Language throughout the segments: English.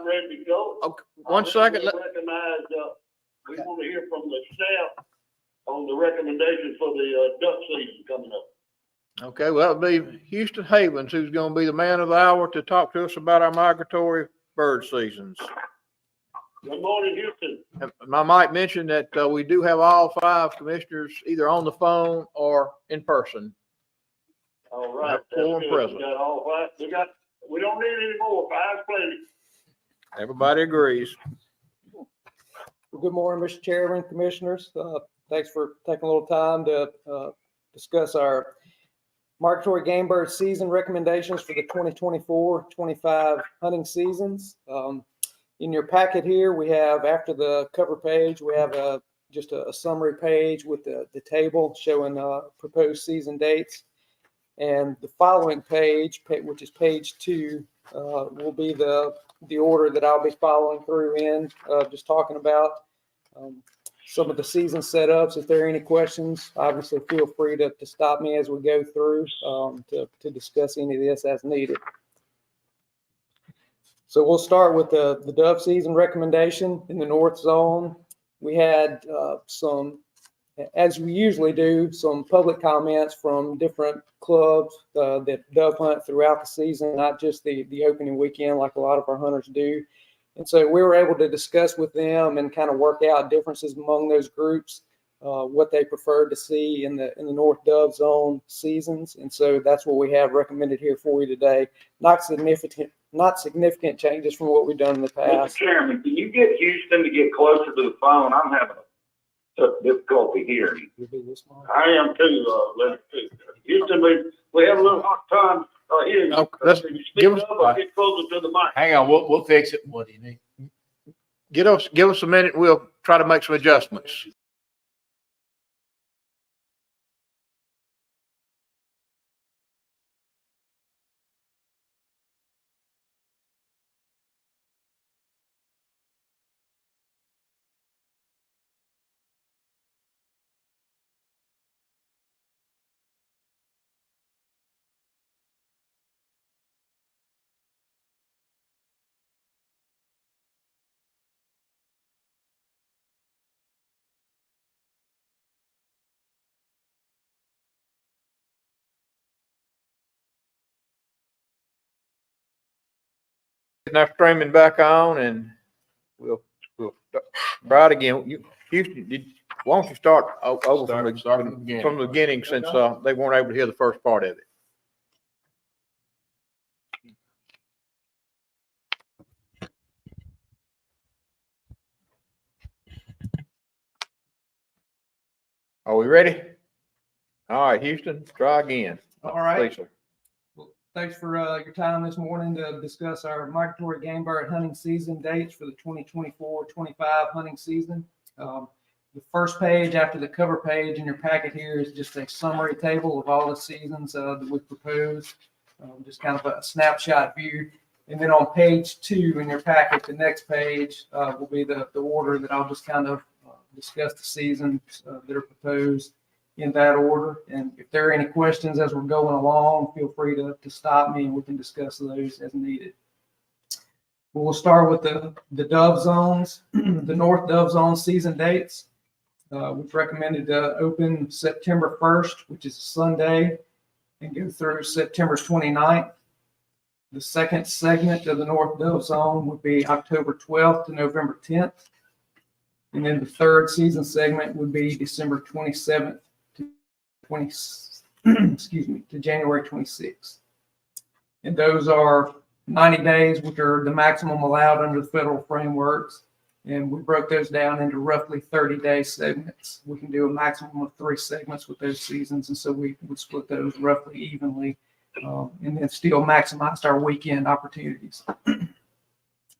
I'm ready to go. Okay, one second. Recognize, we want to hear from the staff on the recommendations for the duck season coming up. Okay, well, that'll be Houston Havens, who's going to be the man of the hour to talk to us about our migratory bird seasons. Good morning, Houston. And I might mention that we do have all 5 commissioners either on the phone or in person. All right. Quorum present. We got all 5. We don't need any more. 5's plenty. Everybody agrees. Well, good morning, Mr. Chairman, Commissioners. Thanks for taking a little time to discuss our migratory game bird season recommendations for the 2024-25 hunting seasons. In your packet here, we have, after the cover page, we have just a summary page with the table showing proposed season dates. And the following page, which is page 2, will be the order that I'll be following through in, just talking about some of the season setups. If there are any questions, obviously feel free to stop me as we go through to discuss any of this as needed. So we'll start with the dove season recommendation in the North Zone. We had some, as we usually do, some public comments from different clubs that dove hunt throughout the season, not just the opening weekend like a lot of our hunters do. And so we were able to discuss with them and kind of work out differences among those groups, what they preferred to see in the North Dove Zone seasons. And so that's what we have recommended here for you today. Not significant changes from what we've done in the past. Mr. Chairman, can you get Houston to get closer to the phone? I'm having such difficulty hearing. I am too, Leonard, too. Houston, we have a little hard time hearing. Okay, let's Can you give speak us- up or get closer to the mic? Hang on, we'll fix it. What do you need? Give us a minute. We'll try to make some adjustments. Now streaming back on, and we'll try it again. Houston, why don't you start over from the beginning, since they weren't able to hear the first part of it. Are we ready? All right, Houston, try again. All right. Please, sir. Thanks for your time this morning to discuss our migratory game bird hunting season dates for the 2024-25 hunting season. The first page after the cover page in your packet here is just a summary table of all the seasons that we proposed, just kind of a snapshot view. And then on page 2 in your packet, the next page will be the order that I'll just kind of discuss the seasons that are proposed in that order. And if there are any questions as we're going along, feel free to stop me and we can discuss those as needed. We'll start with the dove zones, the North Dove Zone season dates. We've recommended to open September 1st, which is a Sunday, and go through September 29th. The second segment of the North Dove Zone would be October 12th to November 10th. And then the third season segment would be December 27th to January 26th. And those are 90 days, which are the maximum allowed under the federal frameworks. And we broke those down into roughly 30-day segments. We can do a maximum of 3 segments with those seasons. And so we would split those roughly evenly, and then still maximized our weekend opportunities.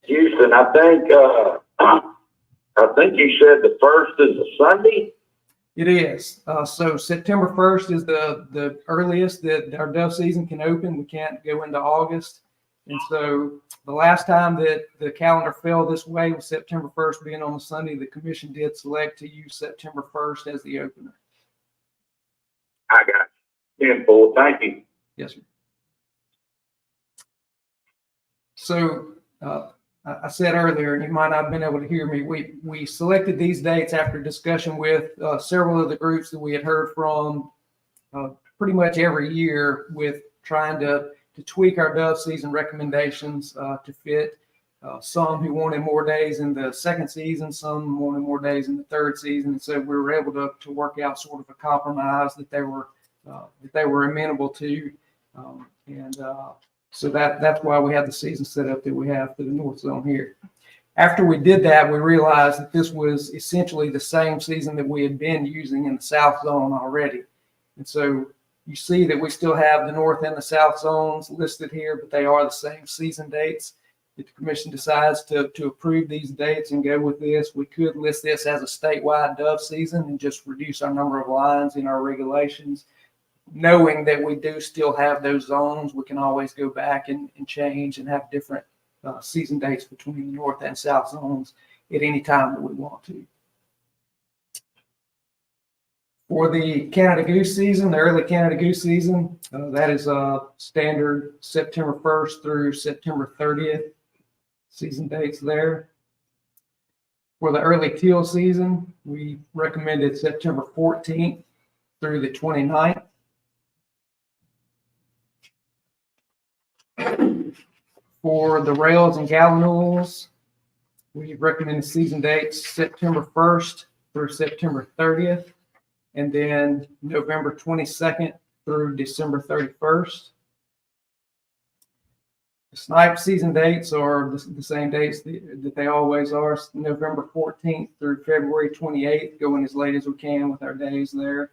Houston, I think you said the first is a Sunday. It is. So September 1st is the earliest that our dove season can open. We can't go into August. And so the last time that the calendar fell this way with September 1st being on a Sunday, the commission did select to use September 1st as the opener. I got you. Info. Thank you. Yes, sir. So I said earlier, and you might not have been able to hear me, we selected these dates after discussion with several of the groups that we had heard from pretty much every year, with trying to tweak our dove season recommendations to fit some who wanted more days in the second season, some wanted more days in the third season. And so we were able to work out sort of a compromise that they were amenable to. So that's why we have the season set up that we have for the North Zone here. After we did that, we realized that this was essentially the same season that we had been using in the South Zone already. And so you see that we still have the North and the South Zones listed here, but they are the same season dates. If the commission decides to approve these dates and go with this, we could list this as a statewide dove season and just reduce our number of lines in our regulations. Knowing that we do still have those zones, we can always go back and change and have different season dates between the North and South zones at any time that we want to. For the Canada Goose season, the early Canada Goose season, that is standard September 1st through September 30th season dates there. For the early teal season, we recommended September 14th through the 29th. For the rails and gallinules, we recommend the season dates September 1st through September 30th, and then November 22nd through December 31st. The snipe season dates are the same dates that they always are, November 14th through February 28th, going as late as we can with our days there.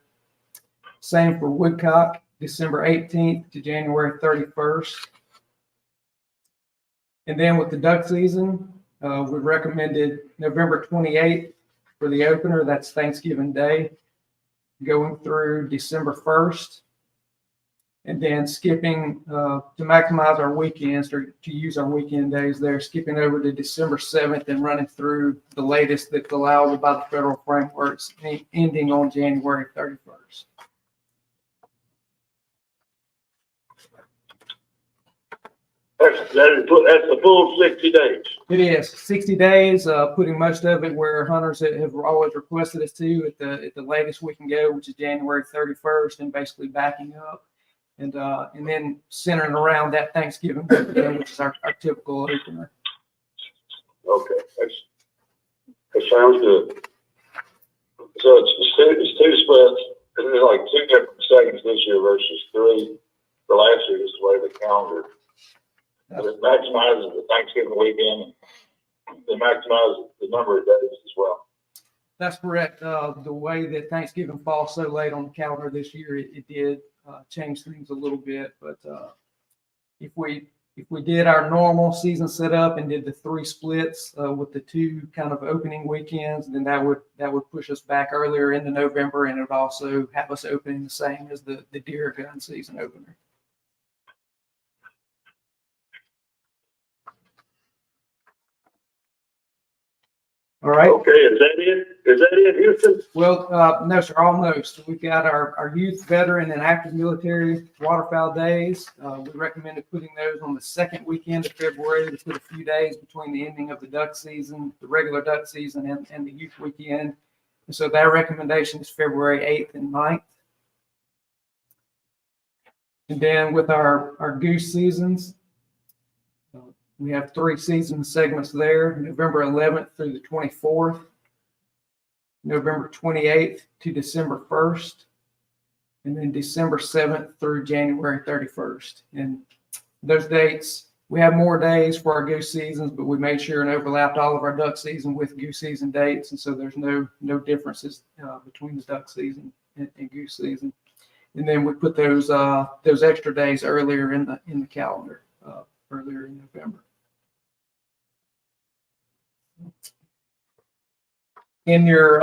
Same for woodcock, December 18th to January 31st. And then with the duck season, we recommended November 28th for the opener. That's Thanksgiving Day, going through December 1st. And then skipping to maximize our weekends, or to use our weekend days there, skipping over to December 7th and running through the latest that's allowable by the federal frameworks, ending on January 31st. That's the full 60 days. It is 60 days, putting most of it where hunters have always requested us to at the latest we can go, which is January 31st, and basically backing up and then centering around that Thanksgiving weekend, which is our typical opener. Okay, that sounds good. So it's two splits, and there's like two different segments this year versus three. The last year is the way the calendar. It maximizes the Thanksgiving weekend, and it maximizes the number of days as well. That's correct. The way that Thanksgiving falls so late on the calendar this year, it did change things a little bit. But if we did our normal season setup and did the three splits with the two kind of opening weekends, then that would push us back earlier into November, and it would also have us opening the same as the deer gun season opener. All right. Okay, is that it? Is that it, Houston? Well, no, sir, almost. We've got our youth, veteran, and active military waterfowl days. We recommended putting those on the second weekend of February to put a few days between the ending of the duck season, the regular duck season, and the youth weekend. And so that recommendation is February 8th and 9th. And then with our goose seasons, we have three season segments there, November 11th through the 24th, November 28th to December 1st, and then December 7th through January 31st. And those dates, we have more days for our goose seasons, but we made sure and overlapped all of our duck season with goose season dates. And so there's no differences between the duck season and goose season. And then we put those extra days earlier in the calendar, earlier in November. In your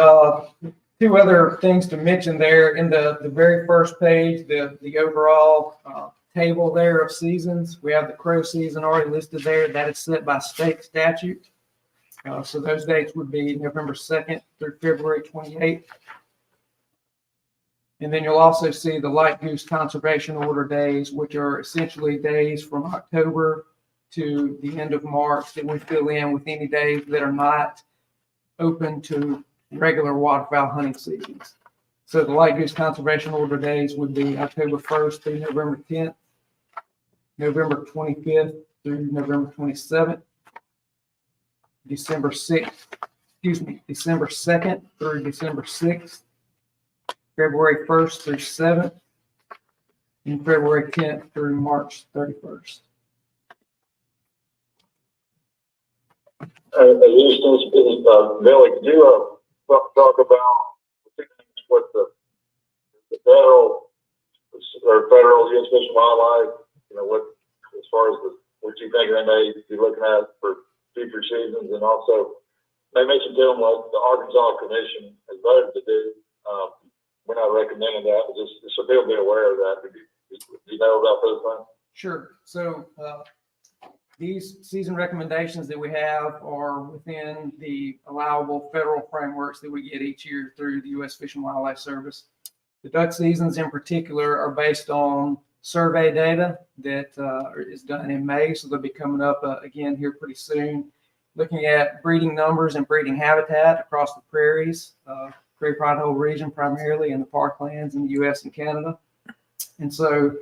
two other things to mention there, in the very first page, the overall table there of seasons, we have the crow season already listed there. That is set by state statute. So those dates would be November 2nd through February 28th. And then you'll also see the light goose conservation order days, which are essentially days from October to the end of March that we fill in with any days that are not open to regular waterfowl hunting seasons. So the light goose conservation order days would be October 1st through November 10th, November 25th through November 27th, December 2nd through December 6th, February 1st through 7th, and February 10th through March 31st. Billy, could you talk about what the federal U.S. Fish and Wildlife, what as far as what you think they may be looking at for future seasons, and also they mentioned to them what the Arkansas Commission has voted to do. We're not recommending that, but just so they'll be aware of that. Do you know about those things? Sure. So these season recommendations that we have are within the allowable federal frameworks that we get each year through the U.S. Fish and Wildlife Service. The duck seasons in particular are based on survey data that is done in May, so they'll be coming up again here pretty soon, looking at breeding numbers and breeding habitat across the prairies, Prairie Pothole region primarily, and the parklands in the U.S. and Canada. And so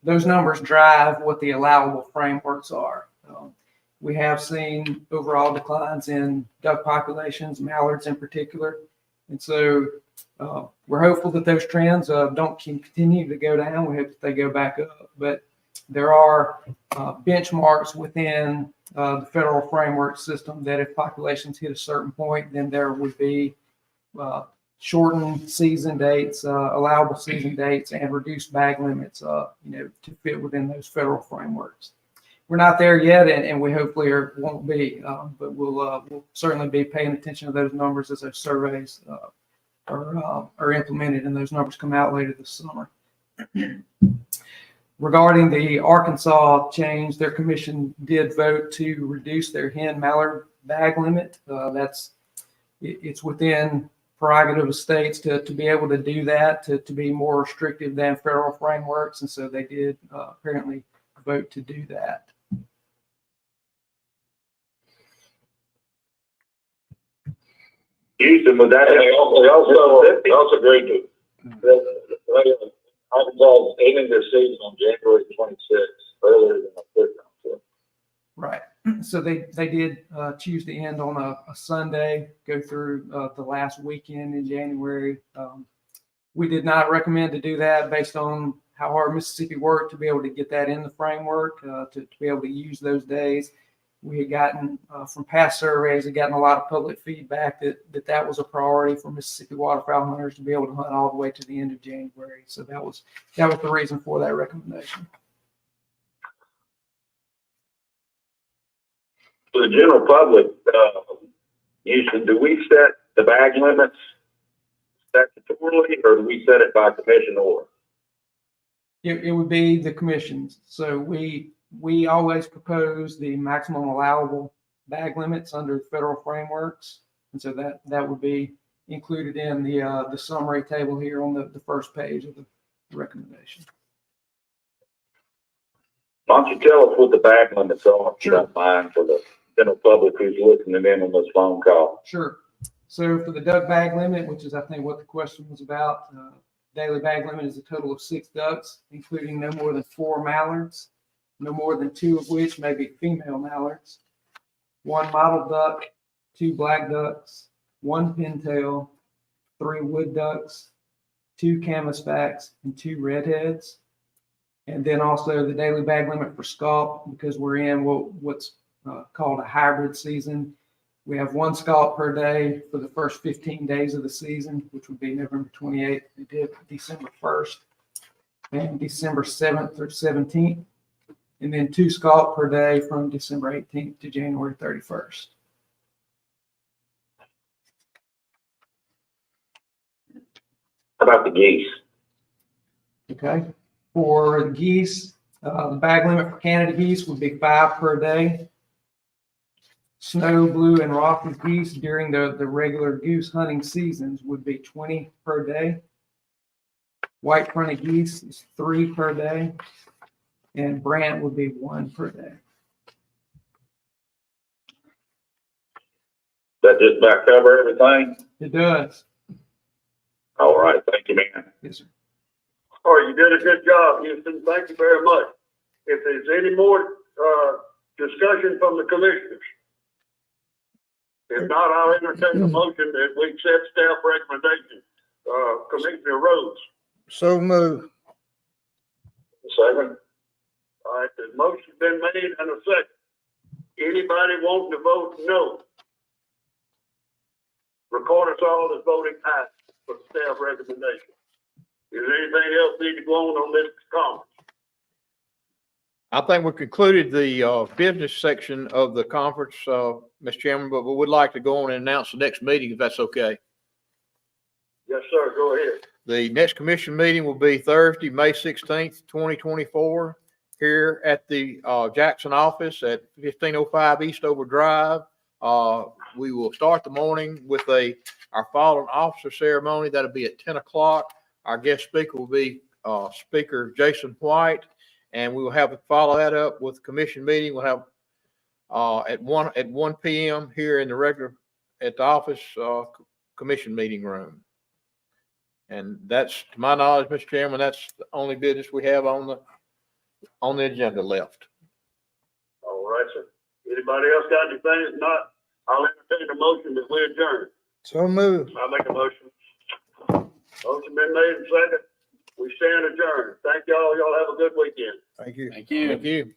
those numbers drive what the allowable frameworks are. We have seen overall declines in duck populations, mallards in particular. And so we're hopeful that those trends don't continue to go down. We hope that they go back up. But there are benchmarks within the federal framework system that if populations hit a certain point, then there would be shortened season dates, allowable season dates, and reduced bag limits, to fit within those federal frameworks. We're not there yet, and we hopefully won't be, but we'll certainly be paying attention to those numbers as those surveys are implemented and those numbers come out later this summer. Regarding the Arkansas change, their commission did vote to reduce their hen mallard bag limit. It's within prerogative of states to be able to do that, to be more restrictive than federal frameworks, and so they did apparently vote to do that. Houston, was that? They also agreed to Arkansas ending their season on January 26th, earlier than the 5th. Right. So they did choose to end on a Sunday, go through the last weekend in January. We did not recommend to do that based on how hard Mississippi worked to be able to get that in the framework, to be able to use those days. We had gotten from past surveys, had gotten a lot of public feedback that was a priority for Mississippi waterfowl hunters to be able to hunt all the way to the end of January. So that was the reason for that recommendation. For the general public, Houston, do we set the bag limits statutorily, or do we set it by commission order? It would be the commissions. So we always propose the maximum allowable bag limits under federal frameworks, and so that would be included in the summary table here on the first page of the recommendation. Why don't you tell us what the bag limits are, if you Sure. don't mind, for the general public who's listening in on this phone call? Sure. So for the duck bag limit, which is I think what the question was about, daily bag limit is a total of 6 ducks, including no more than 4 mallards, no more than 2 of which may be female mallards, 1 mottled duck, 2 black ducks, 1 pintail, 3 wood ducks, 2 canvasbacks, and 2 redheads. And then also the daily bag limit for scaup, because we're in what's called a hybrid season. We have 1 scaup per day for the first 15 days of the season, which would be November 28th to December 1st, and December 7th through 17th. And then 2 scaup per day from December 18th to January 31st. How about the geese? Okay. For geese, the bag limit for Canada geese would be 5 per day. Snow, blue, and rocky geese during the regular goose hunting seasons would be 20 per day. White fronted geese is 3 per day. And brant would be 1 per day. That just about cover everything? It does. All right, thank you, man. Yes, sir. All right, you did a good job, Houston. Thank you very much. If there's any more, discussion from the commissioners. If not, I'll entertain a motion that we accept staff recommendation, Commissioner Rhodes. So move. Second. All right, the motion's been made and a second. Anybody wanting to vote no? Record us all as voting aye for staff recommendation. Is there anything else need to go on this conference? I think we concluded the business section of the conference, Mr. Chairman, but we would like to go on and announce the next meeting, if that's okay. Yes, sir, go ahead. The next commission meeting will be Thursday, May 16th, 2024, here at the Jackson office at 1505 Eastover Drive. We will start the morning with our fallen officer ceremony. That'll be at 10 o'clock. Our guest speaker will be Speaker Jason White. And we will have to follow that up with the commission meeting. We'll have at 1 p.m. here in at the office commission meeting room. And that's, to my knowledge, Mr. Chairman, that's the only business we have on the agenda left. All right, sir. Anybody else got anything? If not, I'll entertain a motion that we adjourn. So move. I'll make a motion. Motion been made and second. We stand adjourned. Thank y'all. Y'all have a good weekend. Thank you. Thank you. Thank you.